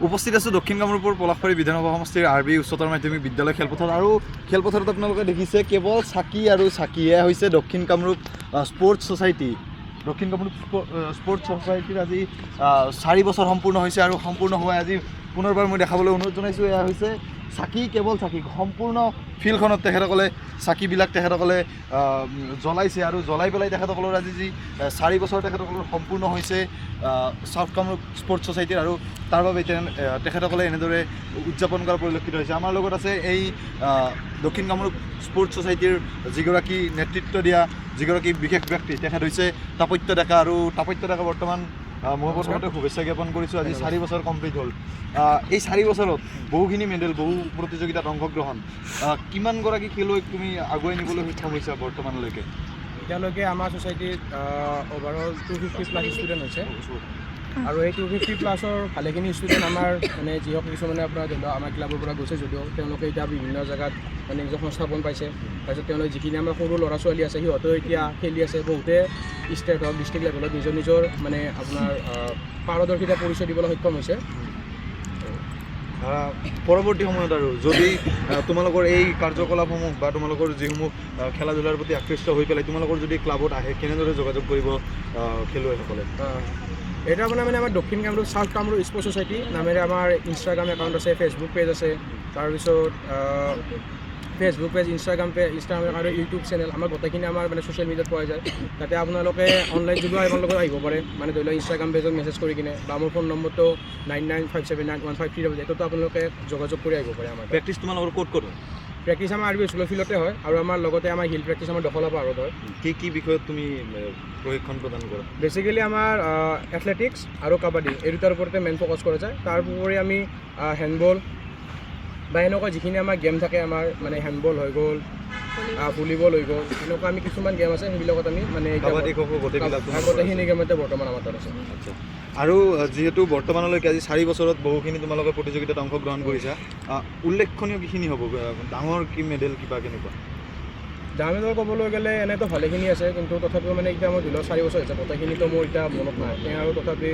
উপস্থিত আছোঁ দক্ষিণ কামৰূপৰ পলাশবাৰী বিধানসভা সমষ্টিৰ আৰবি উচ্চতৰ মাধ্যমিক বিদ্যালয় খেলপথাৰ আৰু খেলপথাৰত আপোনালোকে দেখিছে কেৱল চাকি আৰু চাকিয়ে হৈছে দক্ষিণ কামৰূপ স্পৰ্টছ ছ'চাইটি। দক্ষিণ কামৰূপ স্পৰ্টছ ছ'চাইটিৰ আজি 4 বছৰ সম্পূৰ্ণ হৈছে আৰু সম্পূৰ্ণ হোৱা আজি পুনৰবাৰ মই দেখাবলৈ অনুৰোধ জনাইছোঁ। এয়া হৈছে চাকি, কেৱল চাকি। সম্পূৰ্ণ ফিল্ডখনত তেখেতসকলে চাকিবিলাক তেখেতসকলে জ্বলাইছে আৰু জ্বলাই পেলাই তেখেতসকলৰ আজি যি 4 বছৰ তেখেতসকলৰ সম্পূৰ্ণ হৈছে চাউথ কামৰূপ স্পৰ্টছ ছ'চাইটিৰ, আৰু তাৰ বাবে তেখেতসকলে এনেদৰে উদযাপন কৰা পৰিলক্ষিত হৈছে। আমাৰ লগত আছে এই দক্ষিণ কামৰূপ স্পৰ্টছ ছ'চাইটিৰ যিগৰাকী নেতৃত্ব দিয়া যিগৰাকী বিশেষ ব্যক্তি, তেখেত হৈছে তাপত্য ডেকা। আৰু তাপত্য ডেকা বৰ্তমান মই প্ৰথমতে শুভেচ্ছা জ্ঞাপন কৰিছোঁ। আজি 4 বছৰ কমপ্লিট হ'ল। এই 4 বছৰত বহুখিনি মেডেল, বহু প্ৰতিযোগিতাত অংশগ্ৰহণ, কিমানগৰাকী খেলুৱৈক তুমি আগুৱাই নিবলৈ সক্ষম হৈছা বৰ্তমানলৈকে? এতিয়ালৈকে আমাৰ ছ'চাইটিত অভাৰঅল 250+ ষ্টুডেণ্ট হৈছে আৰু এই 250+ ভালেখিনি ষ্টুডেণ্ট আমাৰ মানে যিহওক কিছুমানে আপোনাৰ ধৰি লওক আমাৰ ক্লাবৰ পৰা গৈছে যদিও তেওঁলোকে এতিয়া বিভিন্ন জেগাত মানে নিজৰ সংস্থাপন পাইছে। তাৰপিছত তেওঁলোকে যিখিনি আমাৰ সৰু ল'ৰা ছোৱালী আছে সিহঁতেও এতিয়া খেলি আছে। বহুতে ষ্টেট হওক ডিষ্ট্ৰিক্ট লেভেলত নিজৰ মানে আপোনাৰ পাৰদৰ্শিতা পৰিচয় দিবলৈ সক্ষম হৈছে। পৰৱৰ্তী সময়ত আৰু যদি তোমালোকৰ এই কাৰ্যকলাপসমূহ বা তোমালোকৰ যিসমূহ খেলা ধূলাৰ প্ৰতি আকৃষ্ট হৈ পেলাই তোমালোকৰ যদি ক্লাবত আহে, কেনেদৰে যোগাযোগ কৰিব খেলুৱৈসকলে? এটা আপোনাৰ মানে আমাৰ দক্ষিণ Kamrup south Kamrup sports society নামেৰে আমাৰ ইনষ্টাগ্ৰাম একাউণ্ট আছে, ফেচবুক পেজ আছে। তাৰপিছত Facebook page, Instagram account, YouTube channel আমাৰ গোটেইখিনি আমাৰ মানে ছ'চিয়েল মিডিয়াত পোৱা যায়। তাতে আপোনালোকে অনলাইন যোগেও আমাৰ লগত আহিব পাৰে, মানে ধৰি লওক ইনষ্টাগ্ৰাম পেজত মেছেজ কৰি কিনে, বা মোৰ ফোন নম্বৰটো 99579153 এইটোতো আপোনালোকে যোগাযোগ কৰি আহিব পাৰে। আমাৰ প্ৰেক্টিছ তোমালোকৰ ক'ত ক'ত হয়? প্ৰেক্টিছ আমাৰ আৰবি স্কুলৰ ফিল্ডতে হয় আৰু আমাৰ লগতে আমাৰ হিল প্ৰেক্টিছ আমাৰ দখলা পাহাৰত হয়। কি বিষয়ত তুমি প্ৰশিক্ষণ প্ৰদান কৰা? বেচিকেলি আমাৰ এথলেটিক্স আৰু কাবাডী এই দুটাৰ ওপৰতে মেইন ফ'কাছ কৰা যায়। তাৰ উপৰি আমি হেণ্ডবল বা এনেকুৱা যিখিনি আমাৰ গেম থাকে, আমাৰ মানে হেণ্ডবল হৈ গ'ল, ভলীবল হৈ গ'ল, এনেকুৱা আমি কিছুমান গেম আছে সেইবিলাকত আমি মানে গোটেইখিনি গেমতে বৰ্তমান আমাৰ তাত আছে। আচ্ছা, আৰু যিহেতু বৰ্তমানলৈকে আজি 4 বছৰত বহুখিনি তোমালোকে প্ৰতিযোগিতাত অংশগ্ৰহণ কৰিছা, উল্লেখনীয় কিখিনি হ'ব? ডাঙৰ কি মেডেল কিবা কেনেকুৱা? ডাঙৰ মেডেল ক'বলৈ গ'লে এনেতো ভালেখিনি আছে, কিন্তু তথাপিও মানে এতিয়া মই 4 বছৰ হৈছে, গোটেইখিনিতো মোৰ এতিয়া মনত নাই। আৰু তথাপি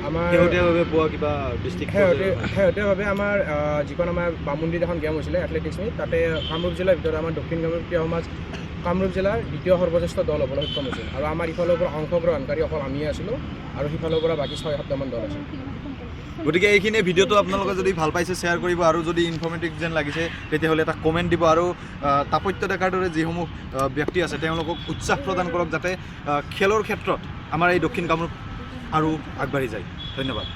আমাৰ শেহতীয়াভাৱে পোৱা কিবা ডিষ্ট্ৰিক্ট শেহতীয়াভাৱে আমাৰ যিখন আমাৰ বামুণ্ডীত এখন গেম হৈছিলে এথলেটিক্স মিট, তাতে কামৰূপ জিলাৰ ভিতৰত আমাৰ দক্ষিণ কামৰূপ ক্ৰীড়া সমাজ কামৰূপ জিলাৰ দ্বিতীয় সৰ্বশ্ৰেষ্ঠ দল হ'বলৈ সক্ষম হৈছিল। আৰু আমাৰ ইফালৰ পৰা অংশগ্ৰহণকাৰী অকল আমিয়ে আছিলোঁ আৰু সিফালৰ পৰা বাকী 6-7টামান দল আছিল। গতিকে এইখিনি ভিডিঅ'টো আপোনালোকে যদি ভাল পাইছে শ্বেয়াৰ কৰিব, আৰু যদি ইনফৰ্মেটিভ যেন লাগিছে তেতিয়াহ'লে এটা কমেণ্ট দিব, আৰু তাপত্য ডেকাৰ দৰে যিসমূহ ব্যক্তি আছে তেওঁলোকক উৎসাহ প্ৰদান কৰক যাতে খেলৰ ক্ষেত্ৰত আমাৰ এই দক্ষিণ কামৰূপ আৰু আগবাঢ়ি যায়। ধন্যবাদ।